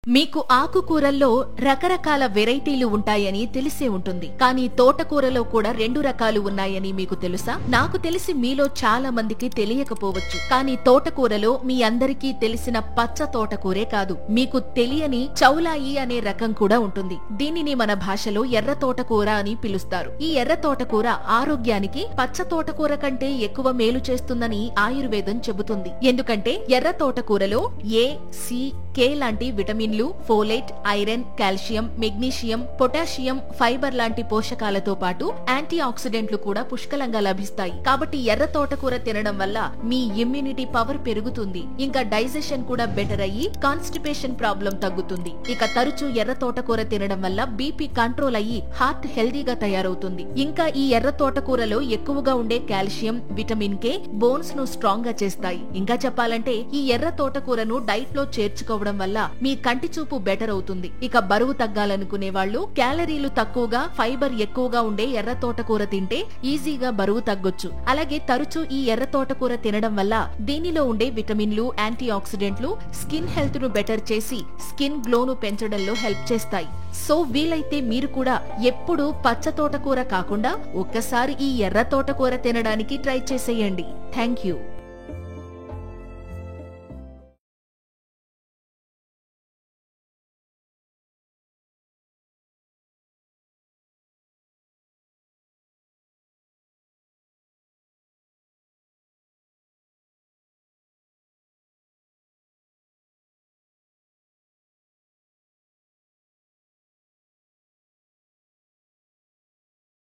మీకు ఆకుకూరల్లో రకరకాల వెరైటీలు ఉంటాయని తెలిసే ఉంటుంది. కానీ తోటకూరలో కూడా 2 రకాలు ఉన్నాయని మీకు తెలుసా? నాకు తెలిసి మీలో చాలా మందికి తెలియకపోవచ్చు. కానీ తోటకూరలో మీ అందరికీ తెలిసిన పచ్చ తోటకూరే కాదు, మీకు తెలియని చౌలాయి అనే రకం కూడా ఉంటుంది. దీనిని మన భాషలో ఎర్ర తోటకూర అని పిలుస్తారు. ఈ ఎర్ర తోటకూర ఆరోగ్యానికి పచ్చ తోటకూర కంటే ఎక్కువ మేలు చేస్తుందని ఆయుర్వేదం చెబుతుంది. ఎందుకంటే ఎర్ర తోటకూరలో ఏ, సి, కే లాంటి విటమిన్లు, folate, iron, calcium, magnesium, potassium, fibre లాంటి పోషకాలతో పాటు యాంటీ ఆక్సిడెంట్లు కూడా పుష్కలంగా లభిస్తాయి. కాబట్టి ఎర్ర తోటకూర తినడం వల్ల మీ ఇమ్యూనిటీ పవర్ పెరుగుతుంది. ఇంకా డైజెషన్ కూడా బెటర్ అయ్యి కాన్స్టిపేషన్ ప్రాబ్లం తగ్గుతుంది. ఇక తరచూ ఎర్ర తోటకూర తినడం వల్ల బీపీ కంట్రోల్ అయ్యి హార్ట్ హెల్దీగా తయారవుతుంది. ఇంకా ఈ ఎర్ర తోటకూరలో ఎక్కువగా ఉండే కాల్షియం, విటమిన్ కే బోన్స్ ను స్ట్రాంగ్ గా చేస్తాయి. ఇంకా చెప్పాలంటే ఈ ఎర్ర తోటకూరను డైట్ లో చేర్చుకోవడం వల్ల మీ కంటి చూపు బెటర్ అవుతుంది. ఇక బరువు తగ్గాలనుకునే వాళ్ళు క్యాలరీలు తక్కువగా, ఫైబర్ ఎక్కువగా ఉండే ఎర్ర తోటకూర తింటే ఈజీగా బరువు తగ్గొచ్చు. అలాగే తరచూ ఈ ఎర్ర తోటకూర తినడం వల్ల దీనిలో ఉండే విటమిన్లు, యాంటీ ఆక్సిడెంట్లు స్కిన్ హెల్త్ ను బెటర్ చేసి స్కిన్ గ్లోను పెంచడంలో హెల్ప్ చేస్తాయి. సో వీలైతే మీరు కూడా ఎప్పుడూ పచ్చ తోటకూర కాకుండా ఒక్కసారి ఈ ఎర్ర తోటకూర తినడానికి ట్రై చేసేయండి. Thank you.